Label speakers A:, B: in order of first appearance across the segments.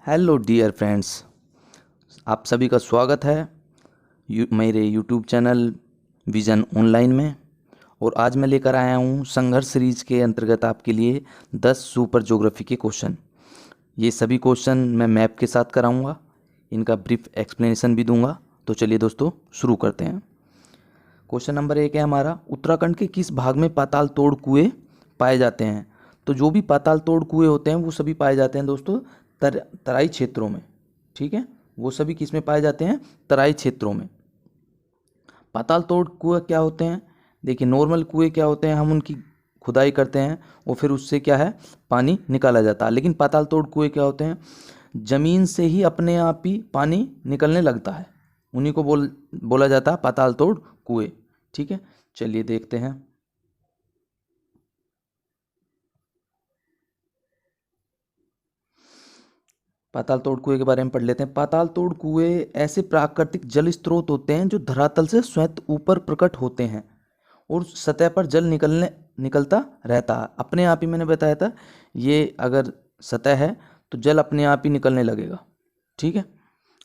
A: Hello dear friends, आप सभी का स्वागत है मेरे यूट्यूब चैनल विज़न ऑनलाइन में। और आज मैं लेकर आया हूँ संघर्ष सीरीज के अंतर्गत आपके लिए 10 सुपर ज्योग्राफी के क्वेश्चन। ये सभी क्वेश्चन मैं मैप के साथ कराऊंगा, इनका ब्रीफ एक्सप्लेनेशन भी दूंगा। तो चलिए दोस्तों शुरू करते हैं। क्वेश्चन नंबर 1 है हमारा, उत्तराखंड के किस भाग में पाताल तोड़ कुएँ पाए जाते हैं? तो जो भी पाताल तोड़ कुएँ होते हैं वो सभी पाए जाते हैं दोस्तों तराई क्षेत्रों में। ठीक है, वो सभी किस में पाए जाते हैं? तराई क्षेत्रों में। पाताल तोड़ कुएँ क्या होते हैं? देखिए, नॉर्मल कुएँ क्या होते हैं, हम उनकी खुदाई करते हैं और फिर उससे क्या है, पानी निकाला जाता है। लेकिन पाताल तोड़ कुएँ क्या होते हैं, जमीन से ही अपने आप ही पानी निकलने लगता है, उन्हीं को बोला जाता है पाताल तोड़ कुएँ। ठीक है, चलिए देखते हैं। पाताल तोड़ कुएं के बारे में पढ़ लेते हैं। पाताल तोड़ कुएं ऐसे प्राकृतिक जल स्रोत होते हैं जो धरातल से स्वयं ऊपर प्रकट होते हैं और सतह पर जल निकलता रहता है अपने आप ही। मैंने बताया था, ये अगर सतह है तो जल अपने आप ही निकलने लगेगा। ठीक है,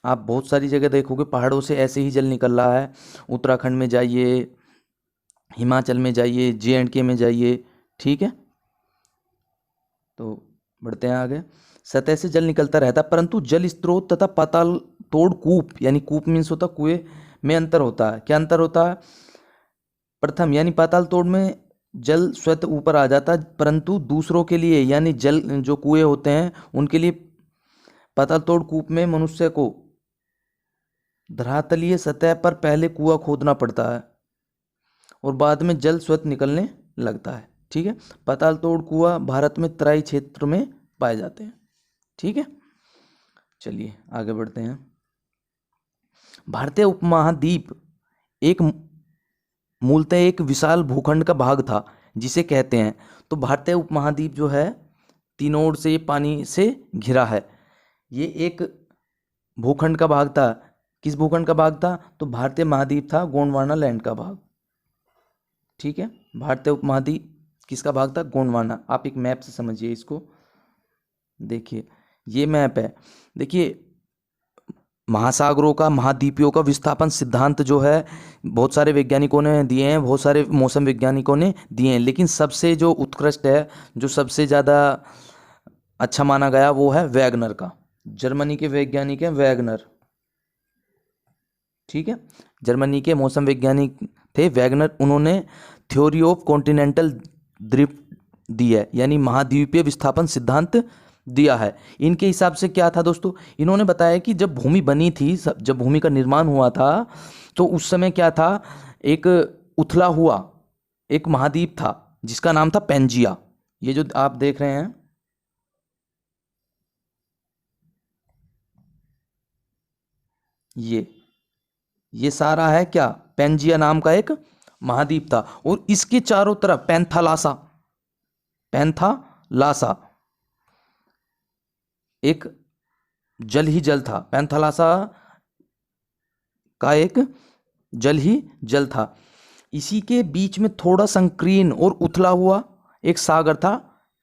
A: आप बहुत सारी जगह देखोगे पहाड़ों से ऐसे ही जल निकल रहा है। उत्तराखंड में जाइए, हिमाचल में जाइए, J&K में जाइए। ठीक है, तो बढ़ते हैं आगे। सतह से जल निकलता रहता, परंतु जल स्रोत तथा पाताल तोड़ कूप, यानी कूप मीन्स होता कुएं में अंतर होता है। क्या अंतर होता है? प्रथम यानी पाताल तोड़ में जल स्वतः ऊपर आ जाता है, परंतु दूसरों के लिए यानी जल जो कुएं होते हैं उनके लिए पाताल तोड़ कूप में मनुष्य को धरातलीय सतह पर पहले कुआं खोदना पड़ता है और बाद में जल स्वतः निकलने लगता है। ठीक है, पाताल तोड़ कुआं भारत में तराई क्षेत्र में पाए जाते हैं। ठीक है, चलिए आगे बढ़ते हैं। भारतीय उपमहाद्वीप एक मूलतः एक विशाल भूखंड का भाग था जिसे कहते हैं। तो भारतीय उपमहाद्वीप जो है तीनों ओर से पानी से घिरा है। ये एक भूखंड का भाग था। किस भूखंड का भाग था? तो भारतीय महाद्वीप था गोंडवाना लैंड का भाग। ठीक है, भारतीय उपमहाद्वीप किसका भाग था? गोंडवाना। आप एक मैप से समझिए इसको। देखिए ये मैप है। देखिए, महासागरों का, महाद्वीपों का विस्थापन सिद्धांत जो है बहुत सारे वैज्ञानिकों ने दिए हैं, बहुत सारे मौसम वैज्ञानिकों ने दिए हैं, लेकिन सबसे जो उत्कृष्ट है, जो सबसे ज़्यादा अच्छा माना गया वो है वैगनर का। जर्मनी के वैज्ञानिक हैं वैगनर। ठीक है, जर्मनी के मौसम वैज्ञानिक थे वैगनर। उन्होंने थ्योरी ऑफ कॉन्टिनेंटल ड्रिफ्ट दी है, यानी महाद्वीपीय विस्थापन सिद्धांत दिया है। इनके हिसाब से क्या था दोस्तों, इन्होंने बताया कि जब भूमि बनी थी, जब भूमि का निर्माण हुआ था, तो उस समय क्या था, एक उथला हुआ एक महाद्वीप था जिसका नाम था पेंजिया। ये जो आप देख रहे हैं, ये सारा है क्या, पेंजिया नाम का एक महाद्वीप था। और इसके चारों तरफ पैंथालासा एक जल ही जल था। पैंथालासा का एक जल ही जल था। इसी के बीच में थोड़ा संकीर्ण और उथला हुआ एक सागर था,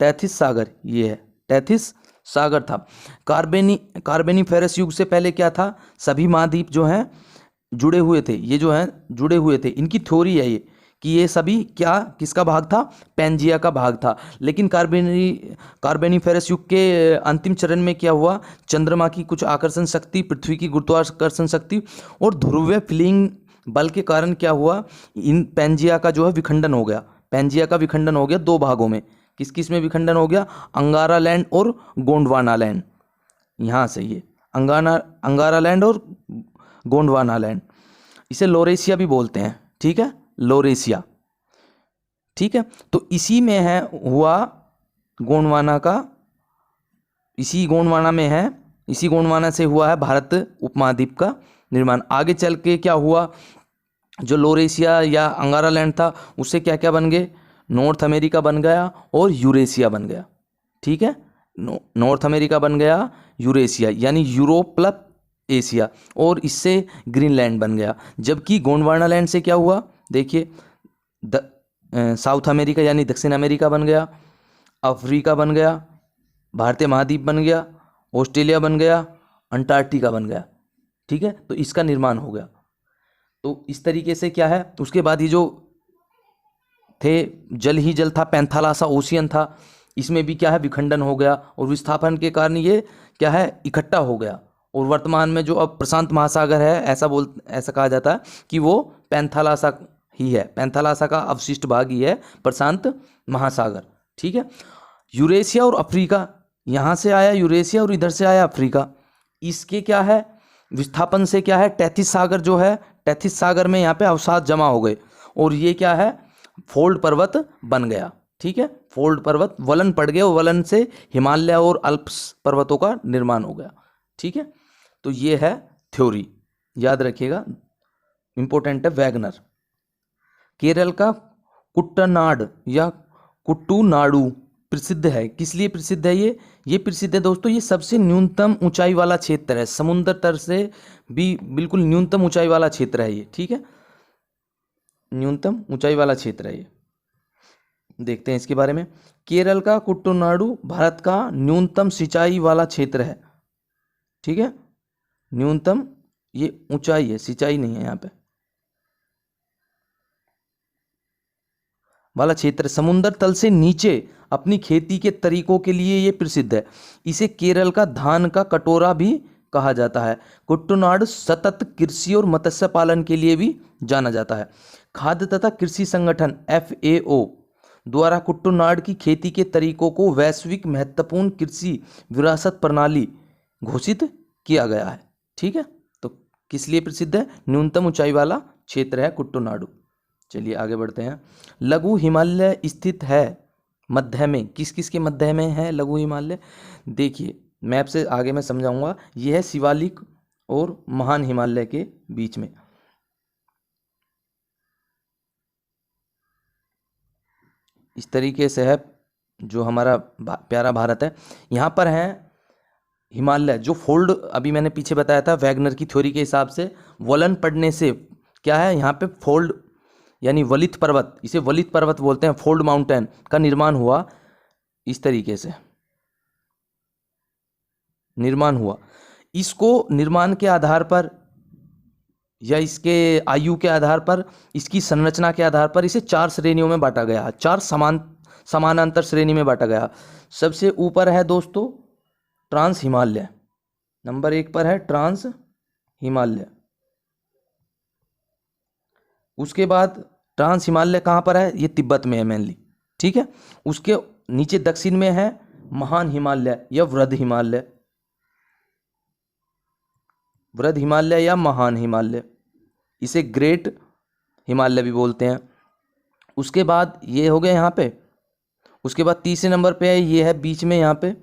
A: टैथिस सागर। ये है टैथिस सागर था। कार्बेनिफेरस युग से पहले क्या था, सभी महाद्वीप जो हैं जुड़े हुए थे। ये जो हैं जुड़े हुए थे, इनकी थ्योरी है ये कि ये सभी क्या, किसका भाग था? पेंजिया का भाग था। लेकिन कार्बेनिफेरस युग के अंतिम चरण में क्या हुआ, चंद्रमा की कुछ आकर्षण शक्ति, पृथ्वी की गुरुत्वाकर्षण शक्ति और ध्रुवीय फीलिंग बल के कारण क्या हुआ, इन पेंजिया का जो है विखंडन हो गया। पेंजिया का विखंडन हो गया दो भागों में। किस किस में विखंडन हो गया? अंगारा लैंड और गोंडवाना लैंड। यहाँ से ये अंगारा लैंड और गोंडवाना लैंड, इसे लोरेशिया भी बोलते हैं। ठीक है, लोरेशिया। ठीक है, तो इसी में है हुआ गोंडवाना का, इसी गोंडवाना में है, इसी गोंडवाना से हुआ है भारत उपमहाद्वीप का निर्माण। आगे चल के क्या हुआ, जो लोरेशिया या अंगारा लैंड था उससे क्या क्या बन गए, नॉर्थ अमेरिका बन गया और यूरेशिया बन गया। ठीक है, नॉर्थ अमेरिका बन गया, यूरेशिया यानी यूरोप प्लस एशिया, और इससे ग्रीनलैंड बन गया। जबकि गोंडवाना लैंड से क्या हुआ, देखिए साउथ अमेरिका यानी दक्षिण अमेरिका बन गया, अफ्रीका बन गया, भारतीय महाद्वीप बन गया ऑस्ट्रेलिया बन गया, अंटार्कटिका बन गया। ठीक है, तो इसका निर्माण हो गया। तो इस तरीके से क्या है, उसके बाद ये जो थे जल ही जल था, पैंथालासा ओशियन था, इसमें भी क्या है विखंडन हो गया और विस्थापन के कारण ये क्या है इकट्ठा हो गया। और वर्तमान में जो अब प्रशांत महासागर है, ऐसा कहा जाता है कि वो पैंथालासा ही है, पैंथालासा का अवशिष्ट भाग ही है प्रशांत महासागर। ठीक है, यूरेशिया और अफ्रीका, यहाँ से आया यूरेशिया और इधर से आया अफ्रीका। इसके क्या है विस्थापन से क्या है टैथिस सागर जो है, टैथिस सागर में यहाँ पे अवसाद जमा हो गए और ये क्या है फोल्ड पर्वत बन गया। ठीक है, फोल्ड पर्वत वलन पड़ गए और वलन से हिमालय और अल्प्स पर्वतों का निर्माण हो गया। ठीक है, तो ये है थ्योरी, याद रखिएगा, इंपॉर्टेंट है। वैगनर, केरल का कुट्टनाड या कुट्टूनाडु प्रसिद्ध है, किस लिए प्रसिद्ध है ये प्रसिद्ध है दोस्तों, ये सबसे न्यूनतम ऊंचाई वाला क्षेत्र है, समुद्र तल से भी बिल्कुल न्यूनतम ऊंचाई वाला क्षेत्र है ये। ठीक है, न्यूनतम ऊंचाई वाला क्षेत्र है ये। देखते हैं इसके बारे में। केरल का कुट्टनाडु भारत का न्यूनतम सिंचाई वाला क्षेत्र है। ठीक है, न्यूनतम ये ऊंचाई है, सिंचाई नहीं है यहाँ पे वाला क्षेत्र, समुद्र तल से नीचे अपनी खेती के तरीकों के लिए ये प्रसिद्ध है। इसे केरल का धान का कटोरा भी कहा जाता है। कुट्टनाड सतत कृषि और मत्स्य पालन के लिए भी जाना जाता है। खाद्य तथा कृषि संगठन FAO द्वारा कुट्टनाड की खेती के तरीकों को वैश्विक महत्वपूर्ण कृषि विरासत प्रणाली घोषित किया गया है। ठीक है, तो किस लिए प्रसिद्ध है, न्यूनतम ऊंचाई वाला क्षेत्र है कुट्टनाडु। चलिए आगे बढ़ते हैं। लघु हिमालय स्थित है मध्य में, किस किस के मध्य में है लघु हिमालय, देखिए मैप से आगे मैं समझाऊंगा। यह है शिवालिक और महान हिमालय के बीच में। इस तरीके से है जो हमारा प्यारा भारत है। यहाँ पर है हिमालय जो फोल्ड, अभी मैंने पीछे बताया था वैगनर की थ्योरी के हिसाब से, वलन पड़ने से क्या है यहाँ पे फोल्ड यानी वलित पर्वत, इसे वलित पर्वत बोलते हैं, फोल्ड माउंटेन का निर्माण हुआ। इस तरीके से निर्माण हुआ। इसको निर्माण के आधार पर या इसके आयु के आधार पर, इसकी संरचना के आधार पर इसे 4 श्रेणियों में बांटा गया, 4 समानांतर श्रेणी में बांटा गया। सबसे ऊपर है दोस्तों ट्रांस हिमालय, नंबर 1 पर है ट्रांस हिमालय। उसके बाद ट्रांस हिमालय कहाँ पर है, ये तिब्बत में है मेनली। ठीक है, उसके नीचे दक्षिण में है महान हिमालय या वृद्ध हिमालय, वृद्ध हिमालय या महान हिमालय, इसे ग्रेट हिमालय भी बोलते हैं। उसके बाद ये हो गया यहाँ पे। उसके बाद तीसरे नंबर पे है, ये है बीच में यहाँ पे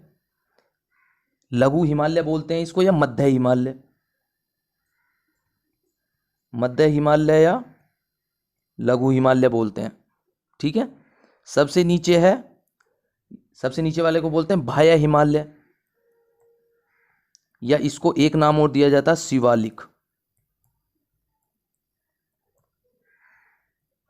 A: लघु हिमालय बोलते हैं इसको, या मध्य हिमालय, मध्य हिमालय या लघु हिमालय बोलते हैं। ठीक है, सबसे नीचे है, सबसे नीचे वाले को बोलते हैं बाह्य हिमालय, या इसको एक नाम और दिया जाता है शिवालिक,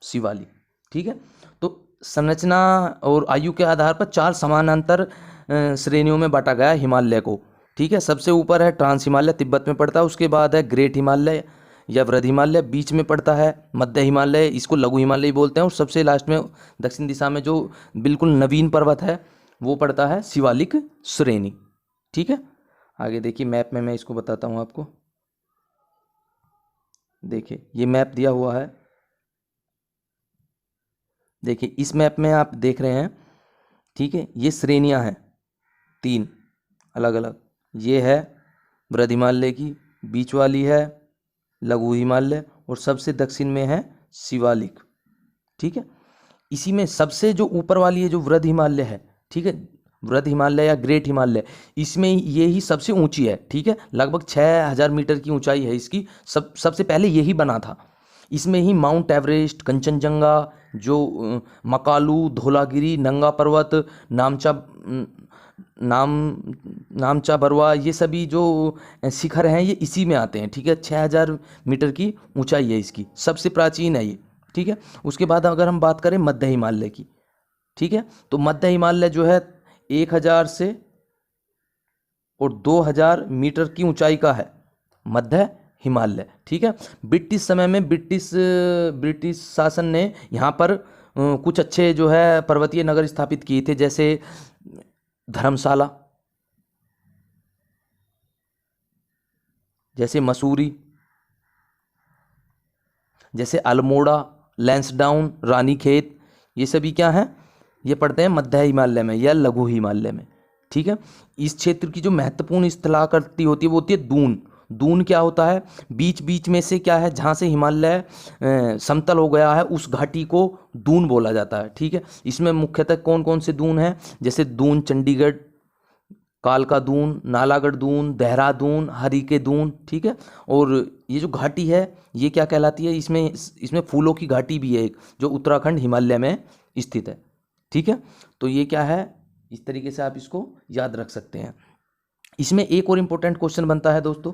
A: शिवालिक। ठीक है, तो संरचना और आयु के आधार पर 4 समानांतर श्रेणियों में बांटा गया हिमालय को। ठीक है, सबसे ऊपर है ट्रांस हिमालय, तिब्बत में पड़ता है। उसके बाद है ग्रेट हिमालय या वृद्ध हिमालय, बीच में पड़ता है मध्य हिमालय, इसको लघु हिमालय बोलते हैं। और सबसे लास्ट में दक्षिण दिशा में जो बिल्कुल नवीन पर्वत है वो पड़ता है शिवालिक श्रेणी। ठीक है, आगे देखिए मैप में मैं इसको बताता हूँ आपको। देखिए ये मैप दिया हुआ है, देखिए इस मैप में आप देख रहे हैं। ठीक है, ये श्रेणियाँ हैं 3 अलग अलग, ये है वृद्ध हिमालय की, बीच वाली है लघु हिमालय और सबसे दक्षिण में है शिवालिक। ठीक है, इसी में सबसे जो ऊपर वाली है जो वृद्ध हिमालय है, ठीक है, वृद्ध हिमालय या ग्रेट हिमालय, इसमें ये ही सबसे ऊंची है। ठीक है, लगभग 6000 मीटर की ऊंचाई है इसकी, सबसे पहले यही बना था। इसमें ही माउंट एवरेस्ट, कंचनजंगा, जो मकालू, धौलागिरी, नंगा पर्वत, नामचा बरवा, ये सभी जो शिखर हैं ये इसी में आते हैं। ठीक है, 6000 मीटर की ऊंचाई है इसकी, सबसे प्राचीन है ये। ठीक है, उसके बाद अगर हम बात करें मध्य हिमालय की, ठीक है, तो मध्य हिमालय जो है 1000 से और 2000 मीटर की ऊंचाई का है मध्य हिमालय। ठीक है। ब्रिटिश समय में ब्रिटिश शासन ने यहाँ पर कुछ अच्छे जो है पर्वतीय नगर स्थापित किए थे, जैसे धर्मशाला, जैसे मसूरी, जैसे अल्मोड़ा, लैंसडाउन, रानीखेत, ये सभी क्या हैं, ये पड़ते हैं मध्य हिमालय में या लघु हिमालय में। ठीक है। इस क्षेत्र की जो महत्वपूर्ण स्थलाकृति होती है वो होती है दून। दून क्या होता है, बीच बीच में से क्या है, जहाँ से हिमालय समतल हो गया है उस घाटी को दून बोला जाता है। ठीक है। इसमें मुख्यतः कौन कौन से दून हैं, जैसे दून चंडीगढ़, कालका दून, नालागढ़ दून, देहरादून, हरी के दून। ठीक है। और ये जो घाटी है ये क्या कहलाती है, इसमें फूलों की घाटी भी है एक, जो उत्तराखंड हिमालय में स्थित है। ठीक है। तो ये क्या है, इस तरीके से आप इसको याद रख सकते हैं। इसमें एक और इम्पोर्टेंट क्वेश्चन बनता है दोस्तों,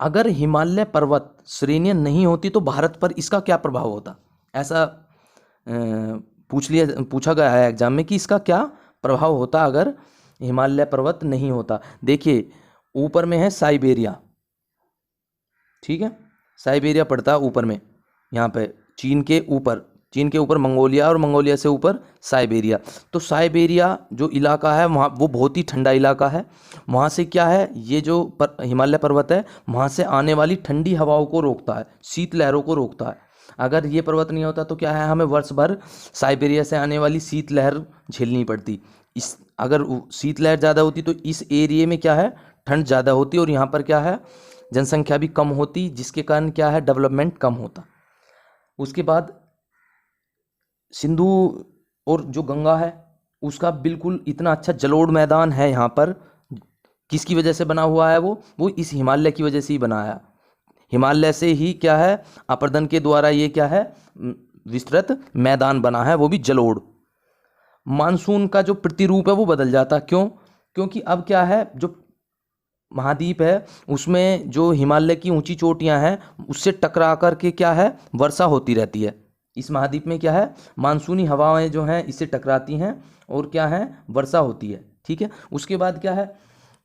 A: अगर हिमालय पर्वत श्रेणियां नहीं होती तो भारत पर इसका क्या प्रभाव होता। ऐसा पूछा गया है एग्जाम में कि इसका क्या प्रभाव होता अगर हिमालय पर्वत नहीं होता। देखिए ऊपर में है साइबेरिया। ठीक है। साइबेरिया पड़ता है ऊपर में, यहाँ पे चीन के ऊपर मंगोलिया, और मंगोलिया से ऊपर साइबेरिया। तो साइबेरिया जो इलाका है वहाँ वो बहुत ही ठंडा इलाका है। वहाँ से क्या है, ये जो हिमालय पर्वत है वहाँ से आने वाली ठंडी हवाओं को रोकता है, शीत लहरों को रोकता है। अगर ये पर्वत नहीं होता तो क्या है, हमें वर्ष भर साइबेरिया से आने वाली शीत लहर झेलनी पड़ती। अगर शीत लहर ज़्यादा होती तो इस एरिए में क्या है, ठंड ज़्यादा होती, और यहाँ पर क्या है, जनसंख्या भी कम होती, जिसके कारण क्या है, डेवलपमेंट कम होता। उसके बाद सिंधु और जो गंगा है उसका बिल्कुल इतना अच्छा जलोढ़ मैदान है यहाँ पर, किसकी वजह से बना हुआ है, वो इस हिमालय की वजह से ही बना है। हिमालय से ही क्या है, अपरदन के द्वारा ये क्या है, विस्तृत मैदान बना है, वो भी जलोढ़। मानसून का जो प्रतिरूप है वो बदल जाता, क्यों, क्योंकि अब क्या है, जो महाद्वीप है उसमें जो हिमालय की ऊंची चोटियां हैं उससे टकरा करके क्या है, वर्षा होती रहती है। इस महाद्वीप में क्या है, मानसूनी हवाएं जो हैं इससे टकराती हैं और क्या है, वर्षा होती है। ठीक है। उसके बाद क्या है,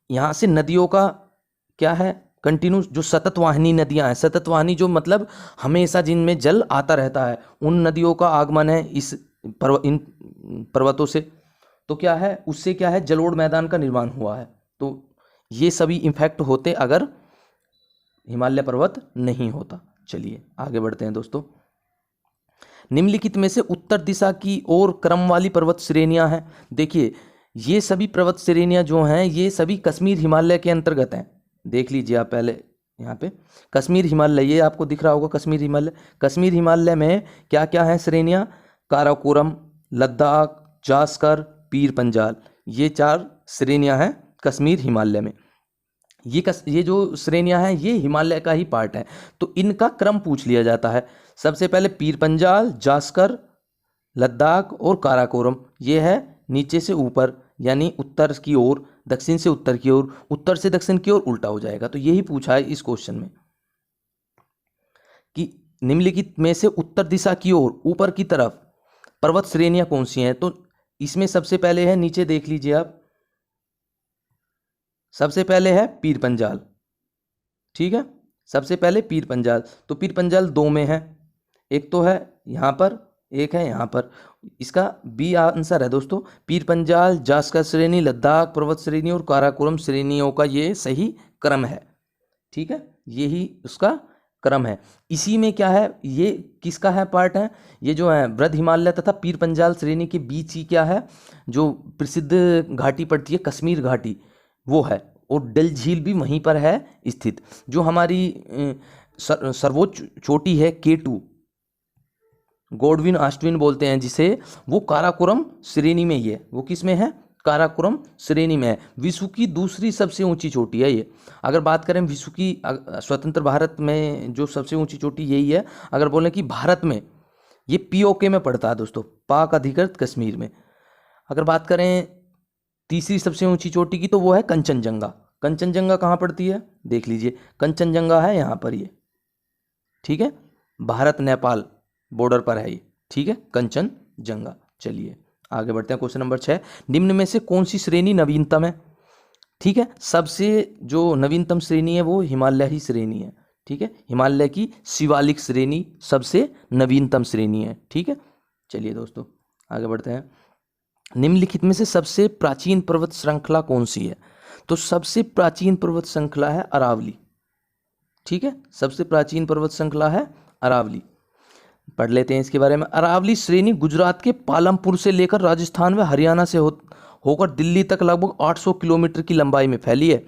A: यहाँ से नदियों का क्या है, कंटिन्यूस जो सतत वाहिनी नदियाँ हैं, सतत वाहिनी जो मतलब हमेशा जिनमें जल आता रहता है, उन नदियों का आगमन है इन पर्वतों से। तो क्या है, उससे क्या है, जलोढ़ मैदान का निर्माण हुआ है। तो ये सभी इम्फेक्ट होते अगर हिमालय पर्वत नहीं होता। चलिए आगे बढ़ते हैं दोस्तों। निम्नलिखित में से उत्तर दिशा की ओर क्रम वाली पर्वत श्रेणियां हैं। देखिए ये सभी पर्वत श्रेणियां जो हैं ये सभी कश्मीर हिमालय के अंतर्गत हैं। देख लीजिए आप पहले यहाँ पे कश्मीर हिमालय, ये आपको दिख रहा होगा कश्मीर हिमालय। कश्मीर हिमालय में क्या क्या है श्रेणियां, काराकोरम, लद्दाख, जास्कर, पीर पंजाल, ये 4 श्रेणियां हैं कश्मीर हिमालय में। ये जो श्रेणियां हैं ये हिमालय का ही पार्ट है। तो इनका क्रम पूछ लिया जाता है। सबसे पहले पीर पंजाल, जास्कर, लद्दाख और काराकोरम, ये है नीचे से ऊपर, यानी उत्तर की ओर, दक्षिण से उत्तर की ओर, उत्तर से दक्षिण की ओर उल्टा हो जाएगा। तो यही पूछा है इस क्वेश्चन में कि निम्नलिखित में से उत्तर दिशा की ओर ऊपर की तरफ पर्वत श्रेणियां कौन सी हैं। तो इसमें सबसे पहले है, नीचे देख लीजिए आप, सबसे पहले है पीर पंजाल। ठीक है। सबसे पहले पीर पंजाल, तो पीर पंजाल 2 में है, एक तो है यहाँ पर, एक है यहाँ पर। इसका बी आंसर है दोस्तों। पीर पंजाल, जास्कर श्रेणी, लद्दाख पर्वत श्रेणी और काराकोरम श्रेणियों का ये सही क्रम है। ठीक है। यही उसका क्रम है। इसी में क्या है, ये किसका है पार्ट है, ये जो है वृद्ध हिमालय तथा पीर पंजाल श्रेणी के बीच ही क्या है, जो प्रसिद्ध घाटी पड़ती है कश्मीर घाटी, वो है। और डल झील भी वहीं पर है स्थित। जो हमारी सर्वोच्च चोटी है K2, गोडविन आस्टविन बोलते हैं जिसे, वो काराकोरम श्रेणी में ही है। वो किस में है, काराकोरम श्रेणी में है। विश्व की दूसरी सबसे ऊंची चोटी है ये। अगर बात करें विश्व की स्वतंत्र भारत में जो सबसे ऊंची चोटी यही है। अगर बोलें कि भारत में, ये POK में पड़ता है दोस्तों, पाक अधिकृत कश्मीर में। अगर बात करें तीसरी सबसे ऊंची चोटी की तो वो है कंचनजंगा। कंचनजंगा कहाँ पड़ती है, देख लीजिए, कंचनजंगा है यहाँ पर ये। ठीक है। भारत नेपाल बॉर्डर पर है ये। ठीक है, कंचनजंगा। चलिए आगे बढ़ते हैं। क्वेश्चन नंबर 6, निम्न में से कौन सी श्रेणी नवीनतम है। ठीक है। सबसे जो नवीनतम श्रेणी है वो हिमालय श्रेणी है। ठीक है, हिमालय की शिवालिक श्रेणी सबसे नवीनतम श्रेणी है। ठीक है, चलिए दोस्तों आगे बढ़ते हैं। निम्नलिखित में से सबसे प्राचीन पर्वत श्रृंखला कौन सी है? तो सबसे प्राचीन पर्वत श्रृंखला है अरावली। ठीक है, सबसे प्राचीन पर्वत श्रृंखला है अरावली। पढ़ लेते हैं इसके बारे में। अरावली श्रेणी गुजरात के पालमपुर से लेकर राजस्थान व हरियाणा से होकर दिल्ली तक लगभग 800 किलोमीटर की लंबाई में फैली है।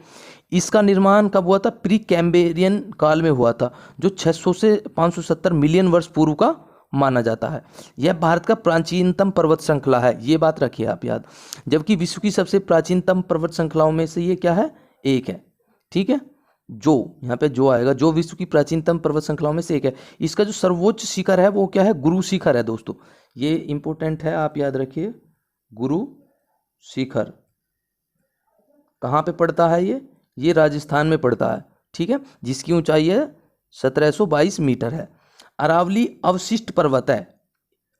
A: इसका निर्माण कब हुआ था? प्री कैम्ब्रियन काल में हुआ था, जो 600 से 570 मिलियन वर्ष पूर्व का माना जाता है। यह भारत का प्राचीनतम पर्वत श्रृंखला है, ये बात रखिए आप याद। जबकि विश्व की सबसे प्राचीनतम पर्वत श्रृंखलाओं में से ये क्या है? एक है। ठीक है, जो यहाँ पे जो आएगा, जो विश्व की प्राचीनतम पर्वत श्रृंखलाओं में से एक है। इसका जो सर्वोच्च शिखर है वो क्या है? गुरु शिखर है दोस्तों, ये इंपॉर्टेंट है, आप याद रखिए। गुरु शिखर कहाँ पे पड़ता है? ये राजस्थान में पड़ता है। ठीक है, जिसकी ऊंचाई है 1722 मीटर है। अरावली अवशिष्ट पर्वत है,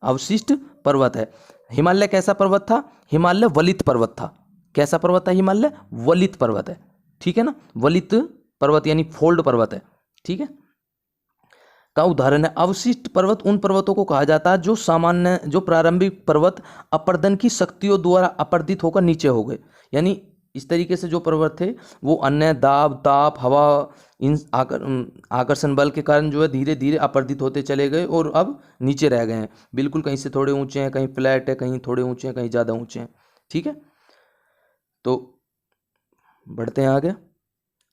A: अवशिष्ट पर्वत है। हिमालय कैसा पर्वत था? हिमालय वलित पर्वत था। कैसा पर्वत है? हिमालय वलित पर्वत है। ठीक है ना, वलित पर्वत यानी फोल्ड पर्वत है। ठीक है, का उदाहरण है। अवशिष्ट पर्वत उन पर्वतों को कहा जाता है जो प्रारंभिक पर्वत अपर्दन की शक्तियों द्वारा अपर्दित होकर नीचे हो गए। यानी इस तरीके से जो पर्वत थे वो अन्य दाब, ताप, हवा, इन आकर्षण बल के कारण जो है धीरे धीरे अपर्दित होते चले गए और अब नीचे रह गए हैं। बिल्कुल कहीं से थोड़े ऊंचे हैं, कहीं फ्लैट है, कहीं थोड़े ऊंचे हैं, कहीं ज़्यादा ऊंचे हैं। ठीक है, तो बढ़ते हैं आगे।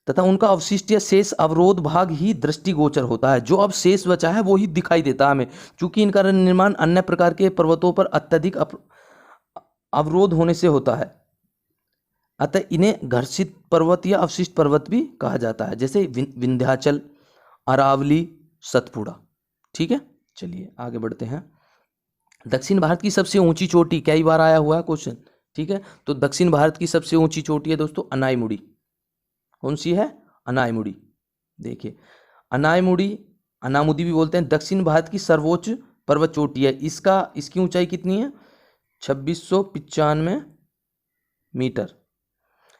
A: तथा उनका अवशिष्ट या शेष अवरोध भाग ही दृष्टिगोचर होता है। जो अब शेष बचा है वो ही दिखाई देता है हमें, क्योंकि इनका निर्माण अन्य प्रकार के पर्वतों पर अत्यधिक अवरोध होने से होता है। अतः इन्हें घर्षित पर्वत या अवशिष्ट पर्वत भी कहा जाता है, जैसे विंध्याचल, अरावली, सतपुड़ा। ठीक है, चलिए आगे बढ़ते हैं। दक्षिण भारत की सबसे ऊंची चोटी, कई बार आया हुआ है क्वेश्चन। ठीक है, तो दक्षिण भारत की सबसे ऊंची चोटी है दोस्तों अनाईमुड़ी। कौन सी है? अनाईमुड़ी। देखिए, अनाईमुड़ी, अनामुदी भी बोलते हैं, दक्षिण भारत की सर्वोच्च पर्वत चोटी है। इसकी ऊंचाई कितनी है? 2695 मीटर।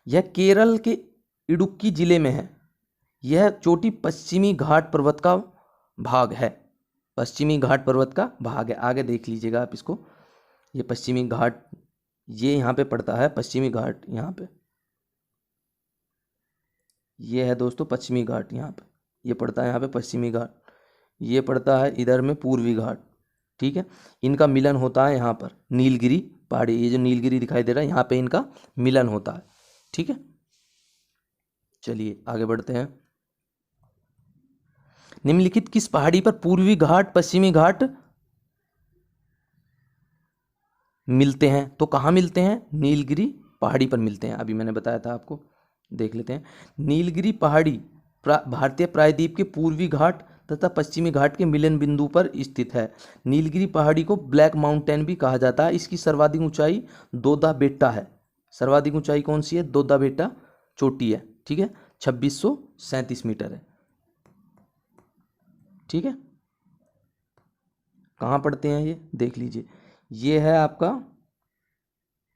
A: यह केरल के इडुक्की जिले में है। यह चोटी पश्चिमी घाट पर्वत का भाग है, पश्चिमी घाट पर्वत का भाग है। आगे देख लीजिएगा आप इसको, ये पश्चिमी घाट, ये यहाँ पे पड़ता है पश्चिमी घाट, यहाँ पे ये है दोस्तों पश्चिमी घाट, यहाँ पे ये पड़ता है, यहाँ पे पश्चिमी घाट, ये पड़ता है इधर में पूर्वी घाट। ठीक है, इनका मिलन होता है यहाँ पर नीलगिरी पहाड़ी, ये जो नीलगिरी दिखाई दे रहा है यहाँ पे इनका मिलन होता है। ठीक है, चलिए आगे बढ़ते हैं। निम्नलिखित किस पहाड़ी पर पूर्वी घाट पश्चिमी घाट मिलते हैं? तो कहाँ मिलते हैं? नीलगिरी पहाड़ी पर मिलते हैं, अभी मैंने बताया था आपको। देख लेते हैं। नीलगिरी पहाड़ी भारतीय प्रायद्वीप के पूर्वी घाट तथा पश्चिमी घाट के मिलन बिंदु पर स्थित है। नीलगिरी पहाड़ी को ब्लैक माउंटेन भी कहा जाता है। इसकी सर्वाधिक ऊंचाई दोदा बेट्टा है। सर्वाधिक ऊंचाई कौन सी है? दोदा बेट्टा चोटी है। ठीक है, 2637 मीटर है। ठीक है, कहाँ पड़ते हैं ये? देख लीजिए, ये है आपका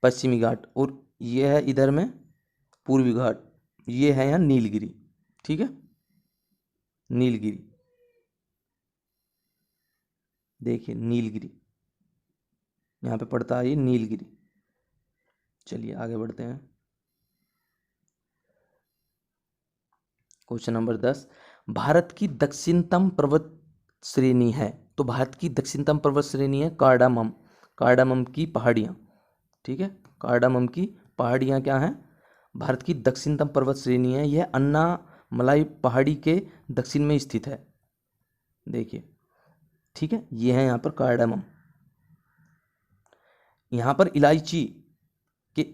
A: पश्चिमी घाट और ये है इधर में पूर्वी घाट, ये है यहाँ नीलगिरी। ठीक है, नीलगिरी, देखिए नीलगिरी यहाँ पे पड़ता है, ये नीलगिरी। चलिए आगे बढ़ते हैं। क्वेश्चन नंबर 10, भारत की दक्षिणतम पर्वत श्रेणी है। तो भारत की दक्षिणतम पर्वत श्रेणी है कार्डामम, कार्डामम की पहाड़ियाँ। ठीक है, कार्डामम की पहाड़ियाँ क्या हैं? भारत की दक्षिणतम पर्वत श्रेणी है। यह अन्नामलाई पहाड़ी के दक्षिण में स्थित है। देखिए, ठीक है, ये है यहाँ पर कार्डामम। यहाँ पर इलायची के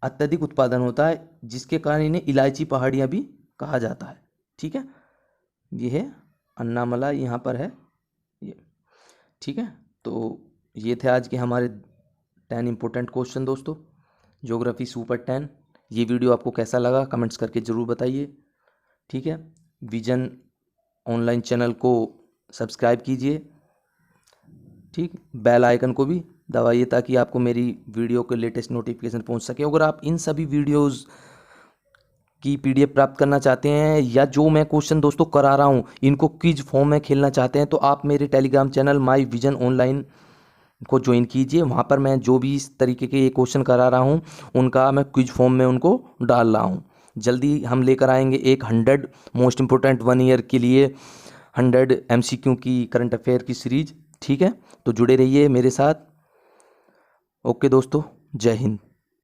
A: अत्यधिक उत्पादन होता है, जिसके कारण इन्हें इलायची पहाड़ियाँ भी कहा जाता है। ठीक है, ये है अन्नामलाई, यहाँ पर है ये। ठीक है, तो ये थे आज के हमारे 10 इंपॉर्टेंट क्वेश्चन दोस्तों, ज्योग्राफी सुपर 10। ये वीडियो आपको कैसा लगा कमेंट्स करके ज़रूर बताइए। ठीक है, विजन ऑनलाइन चैनल को सब्सक्राइब कीजिए। ठीक, बेल आइकन को भी दबाइए ताकि आपको मेरी वीडियो के लेटेस्ट नोटिफिकेशन पहुंच सके। अगर आप इन सभी वीडियोस की पीडीएफ प्राप्त करना चाहते हैं या जो मैं क्वेश्चन दोस्तों करा रहा हूँ इनको क्विज फॉर्म में खेलना चाहते हैं तो आप मेरे Telegram channel my vision online को ज्वाइन कीजिए। वहाँ पर मैं जो भी इस तरीके के ये क्वेश्चन करा रहा हूँ उनका मैं क्विज फॉर्म में उनको डाल रहा हूँ। जल्दी हम लेकर आएंगे एक 100 मोस्ट इम्पोर्टेंट 1 ईयर के लिए 100 एमसीक्यू की करंट अफेयर की सीरीज। ठीक है, तो जुड़े रहिए मेरे साथ। ओके दोस्तों, जय हिंद।